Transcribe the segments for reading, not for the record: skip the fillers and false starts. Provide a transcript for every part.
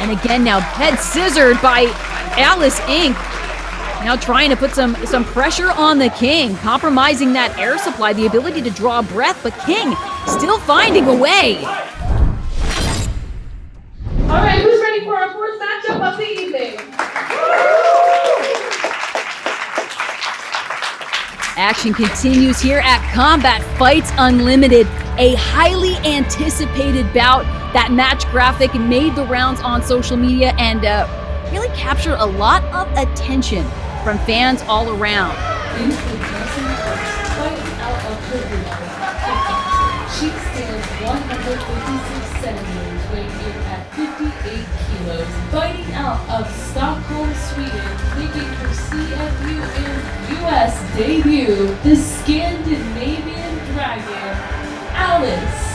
And again now, head scissored by Aliss Inc. Now trying to put some pressure on the King, compromising that air supply, the ability to draw breath, but King still finding a way. All right, who's ready for our fourth matchup of the evening? Action continues here at Combat Fights Unlimited, a highly anticipated bout. That match graphic made the rounds on social media and really captured a lot of attention from fans all around. Introducing first, fighting out of her room. She stands 156 centimeters, weighing in at 58 kilos. Fighting out of Stockholm, Sweden, making her CFU and US debut, the Scandinavian Dragon, Aliss.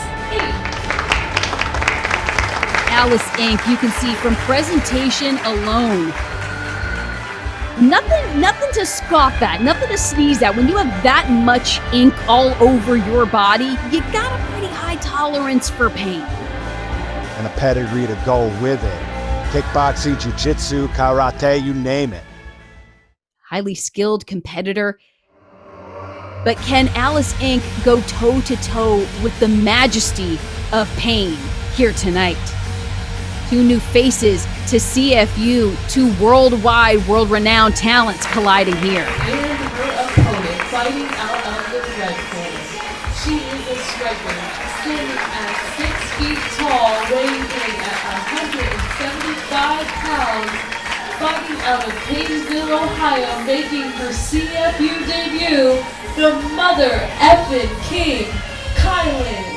Aliss Inc., you can see from presentation alone, nothing to scoff at, nothing to sneeze at. When you have that much ink all over your body, you got a pretty high tolerance for pain. And a pedigree to go with it. Kickboxing, jiu-jitsu, karate, you name it. Highly skilled competitor. But can Aliss Inc. go toe-to-toe with the majesty of pain here tonight? Two new faces to CFU, two worldwide, world-renowned talents colliding here. And her opponent fighting out of the red corner. She is a striker, standing at 6 feet tall, weighing in at 175 pounds, fighting out of Painesville, Ohio, making her CFU debut, the mother effing king, KiLynn.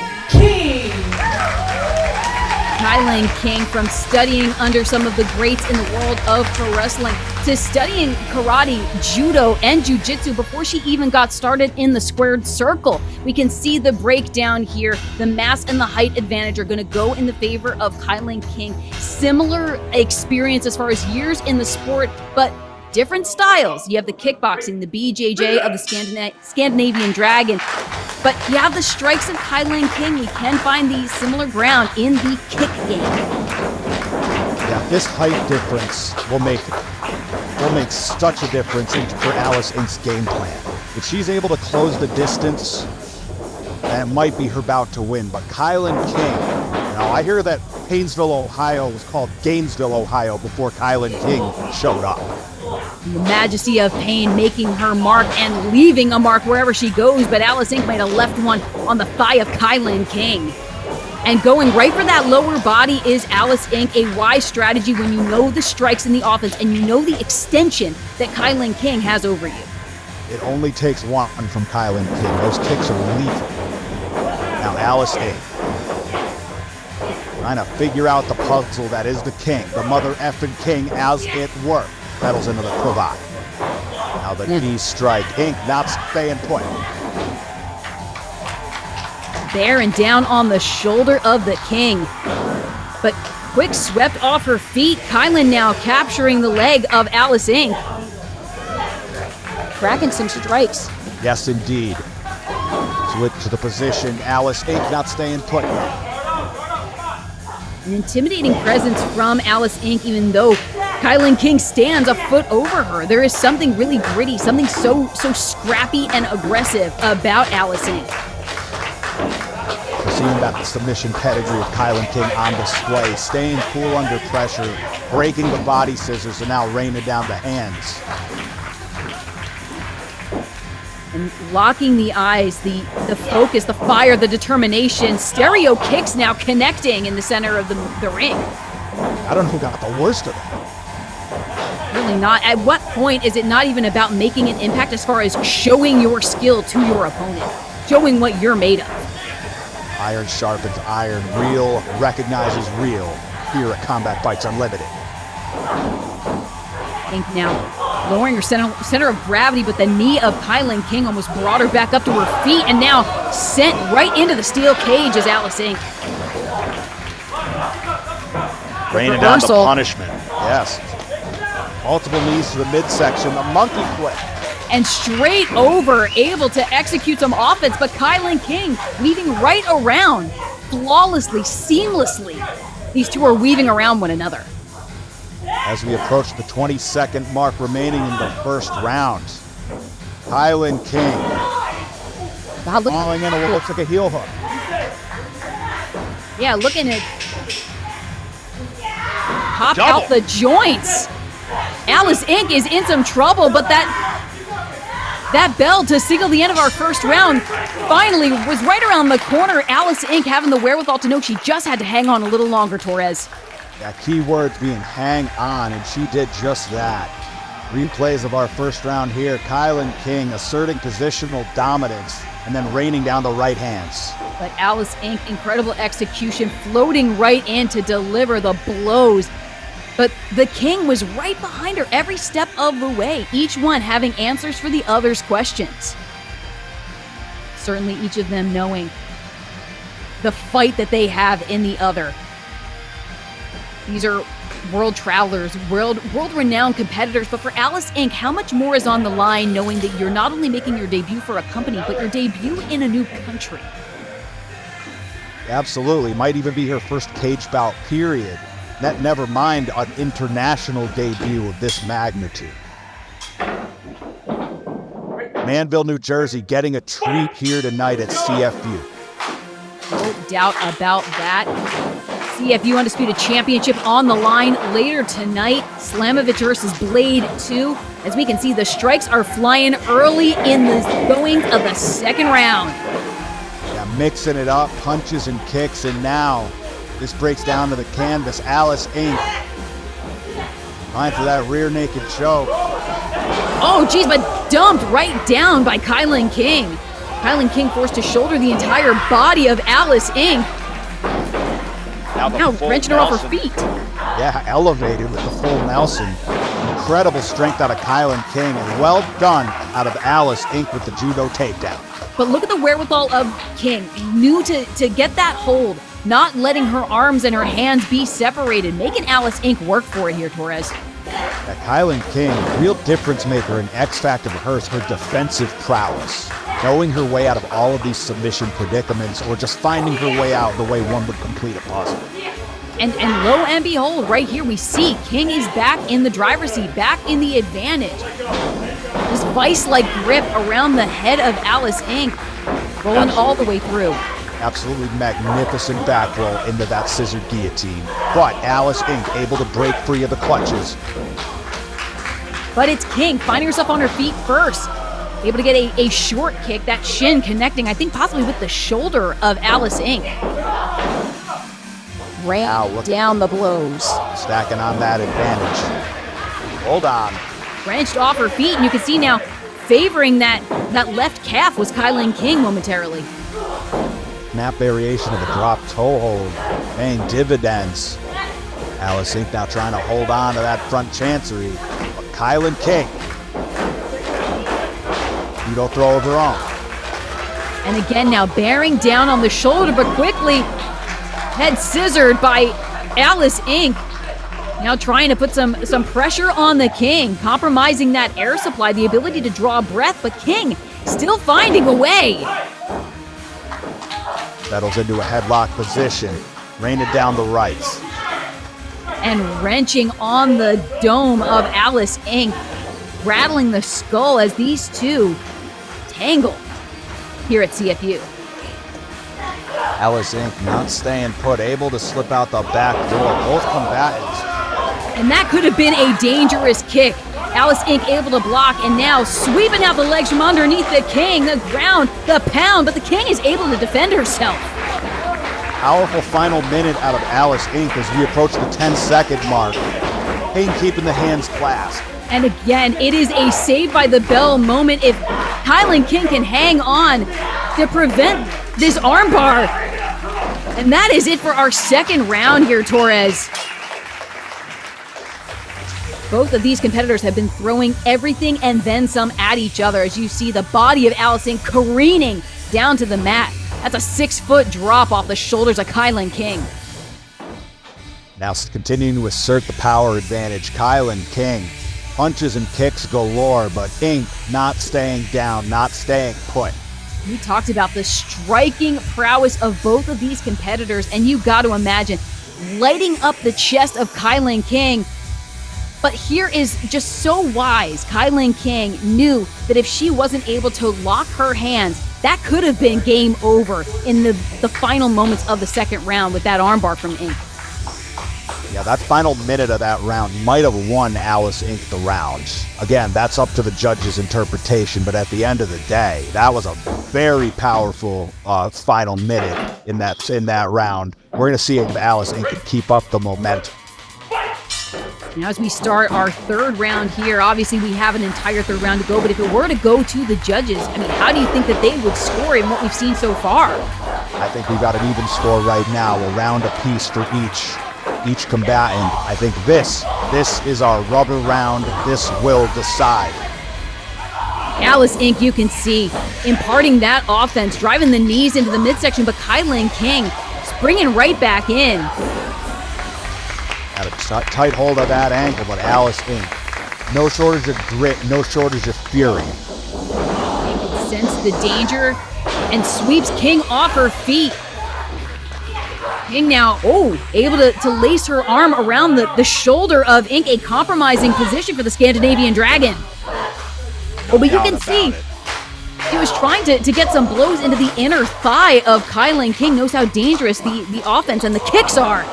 KiLynn King, from studying under some of the greats in the world of pro wrestling to studying karate, judo, and jiu-jitsu before she even got started in the squared circle. We can see the breakdown here. The mass and the height advantage are going to go in the favor of KiLynn King. Similar experience as far as years in the sport, but different styles. You have the kickboxing, the BJJ of the Scandinavian Dragon, but you have the strikes of KiLynn King. You can find the similar ground in the kick game. Yeah, this height difference will make such a difference for Aliss Inc.'s game plan. If she's able to close the distance, then it might be her bout to win. But KiLynn King, now I hear that Painesville, Ohio was called Gainesville, Ohio before KiLynn King showed up. The majesty of pain making her mark and leaving a mark wherever she goes, but Aliss Inc. might have left one on the thigh of KiLynn King. And going right for that lower body is Aliss Inc., a wise strategy when you know the strikes in the offense and you know the extension that KiLynn King has over you. It only takes one from KiLynn King. Those kicks are lethal. Now Aliss Inc. trying to figure out the puzzle that is the King, the mother effing King, as it were. Pedals into the cravat. Now the knee strike. Inc. not staying put. Bearing down on the shoulder of the King. But quick swept off her feet. KiLynn now capturing the leg of Aliss Inc. Cracking some strikes. Yes, indeed. Switch to the position. Aliss Inc. not staying put. An intimidating presence from Aliss Inc., even though KiLynn King stands a foot over her. There is something really gritty, something so scrappy and aggressive about Aliss Inc. We're seeing that submission pedigree of KiLynn King on display, staying cool under pressure, breaking the body scissors, and now raining down the hands. And locking the eyes, the focus, the fire, the determination. Stereo kicks now connecting in the center of the ring. I don't know who got the worst of it. Really not. At what point is it not even about making an impact as far as showing your skill to your opponent, showing what you're made of? Iron sharpens iron. Real recognizes real here at Combat Fights Unlimited. Inc. now lowering her center of gravity, but the knee of KiLynn King almost brought her back up to her feet and now sent right into the steel cage as Aliss Inc. Raining down the punishment. Yes. Multiple knees to the midsection, the monkey flip. And straight over, able to execute some offense, but KiLynn King weaving right around, flawlessly, seamlessly. These two are weaving around one another. as we approach the 20-second mark remaining in the first round. KiLynn King God, look, falling in what looks like a heel hook. yeah, looking at pop out the joints. Aliss Inc. is in some trouble, but that bell to signal the end of our first round finally was right around the corner. Aliss Inc. having the wherewithal to know she just had to hang on a little longer, Torres. Yeah, key words being hang on, and she did just that. Replays of our first round here. KiLynn King asserting positional dominance and then raining down the right hands. But Aliss Inc., incredible execution, floating right in to deliver the blows. But the King was right behind her every step of the way, each one having answers for the other's questions. Certainly each of them knowing the fight that they have in the other. These are world travelers, world-renowned competitors, but for Aliss Inc., how much more is on the line knowing that you're not only making your debut for a company, but your debut in a new country? Absolutely. Might even be her first cage bout, period. Never mind an international debut of this magnitude. Manville, New Jersey getting a treat here tonight at CFU. No doubt about that. CFU Undisputed Championship on the line later tonight. Slamovich versus Blade 2. As we can see, the strikes are flying early in the goings of the second round. Yeah, mixing it up, punches and kicks, and now this breaks down to the canvas. Aliss Inc. Trying for that rear naked choke. Oh, geez, but dumped right down by KiLynn King. KiLynn King forced to shoulder the entire body of Aliss Inc. Now wrenching her off her feet. Yeah, elevated with the full Nelson. Incredible strength out of KiLynn King, and well done out of Aliss Inc. with the judo takedown. But look at the wherewithal of King. Knew to get that hold, not letting her arms and her hands be separated, making Aliss Inc. work for it here, Torres. That KiLynn King, real difference maker and X factor for her is her defensive prowess. Knowing her way out of all of these submission predicaments, or just finding her way out the way one would complete a puzzle. And lo and behold, right here we see King is back in the driver's seat, back in the advantage. This vice-like grip around the head of Aliss Inc. rolling all the way through. Absolutely magnificent back roll into that scissor guillotine. But Aliss Inc. able to break free of the clutches. But it's King finding herself on her feet first. Able to get a short kick, that shin connecting, I think possibly with the shoulder of Aliss Inc. Ran down the blows. Stacking on that advantage. Hold on. Wrenched off her feet, and you can see now favoring that left calf was KiLynn King momentarily. Snap variation of the drop toe hold, paying dividends. Aliss Inc. now trying to hold on to that front chancery. But KiLynn King, judo throw of her own. And again now bearing down on the shoulder, but quickly head scissored by Aliss Inc. Now trying to put some pressure on the King, compromising that air supply, the ability to draw breath, but King still finding a way. Settles into a headlock position, raining down the rights. And wrenching on the dome of Aliss Inc., rattling the skull as these two tangle here at CFU. Aliss Inc. not staying put, able to slip out the back door. Both combatants. And that could have been a dangerous kick. Aliss Inc. able to block, and now sweeping out the legs from underneath the King, the ground, the pound, but the King is able to defend herself. Powerful final minute out of Aliss Inc. as we approach the 10-second mark. King keeping the hands clasped. And again, it is a Saved by the Bell moment if KiLynn King can hang on to prevent this armbar. And that is it for our second round here, Torres. Both of these competitors have been throwing everything and then some at each other, as you see the body of Aliss Inc. careening down to the mat. That's a 6-foot drop off the shoulders of KiLynn King. Now continuing to assert the power advantage, KiLynn King. Punches and kicks galore, but Inc. not staying down, not staying put. We talked about the striking prowess of both of these competitors, and you got to imagine lighting up the chest of KiLynn King. But here is just so wise. KiLynn King knew that if she wasn't able to lock her hands, that could have been game over in the final moments of the second round with that armbar from Ink. Yeah, that final minute of that round might have won Aliss Ink the round. Again, that's up to the judge's interpretation, but at the end of the day, that was a very powerful final minute in that round. We're going to see if Aliss Ink can keep up the momentum. Now, as we start our third round here, obviously we have an entire third round to go, but if it were to go to the judges, I mean, how do you think that they would score in what we've seen so far? I think we've got an even score right now, a round apiece for each combatant. I think this is our rubber round. This will decide. Aliss Ink, you can see, imparting that offense, driving the knees into the midsection, but KiLynn King springing right back in. Had a tight hold of that ankle, but Aliss Ink, no shortage of grit, no shortage of fury. You can sense the danger and sweeps King off her feet. King now, able to lace her arm around the shoulder of Ink, a compromising position for the Scandinavian Dragon. But you can see, he was trying to get some blows into the inner thigh of KiLynn King, knows how dangerous the offense and the kicks are.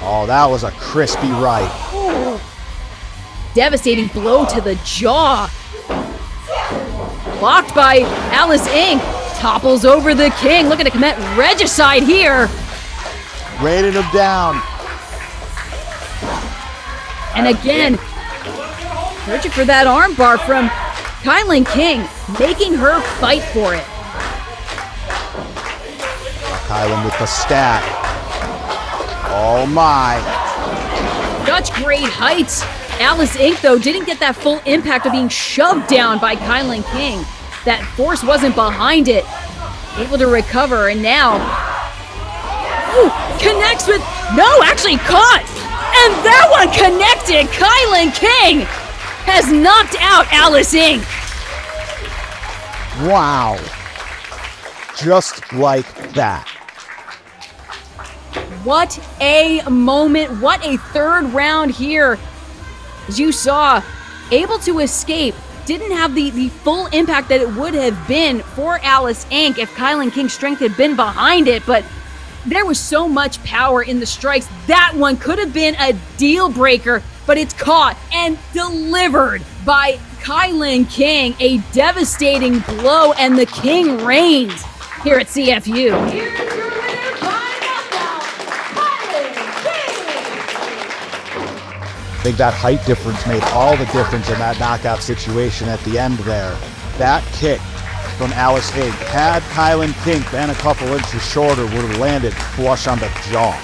Oh, that was a crispy right. Ooh. Devastating blow to the jaw. Blocked by Aliss Ink. Topples over the King. Looking to commit regicide here. Rated him down. And again, searching for that armbar from KiLynn King, making her fight for it. KiLynn with the stack. Oh my. Such great heights. Aliss Ink, though, didn't get that full impact of being shoved down by KiLynn King. That force wasn't behind it. Able to recover, and now connects with, actually caught. And that one connected. KiLynn King has knocked out Aliss Ink. Wow. Just like that. What a moment. What a third round here. As you saw, able to escape. Didn't have the full impact that it would have been for Aliss Ink if KiLynn King's strength had been behind it, but there was so much power in the strikes. That one could have been a deal breaker, but it's caught and delivered by KiLynn King. A devastating blow, and the King reigns here at CFU. Here's your winner by knockout, KiLynn King! I think that height difference made all the difference in that knockout situation at the end there. That kick from Aliss Ink, had KiLynn King been a couple inches shorter, would have landed flush on the jaw.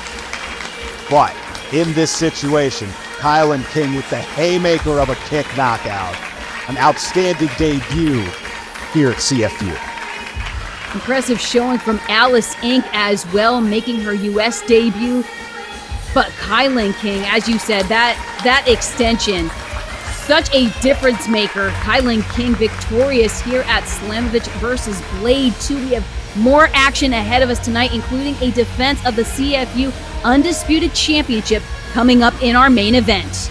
But in this situation, KiLynn King with the haymaker of a kick knockout. An outstanding debut here at CFU. Impressive showing from Aliss Ink as well, making her U.S. debut. But KiLynn King, as you said, that extension, such a difference maker. KiLynn King victorious here at Slamovich versus Blade 2. We have more action ahead of us tonight, including a defense of the CFU Undisputed Championship coming up in our main event.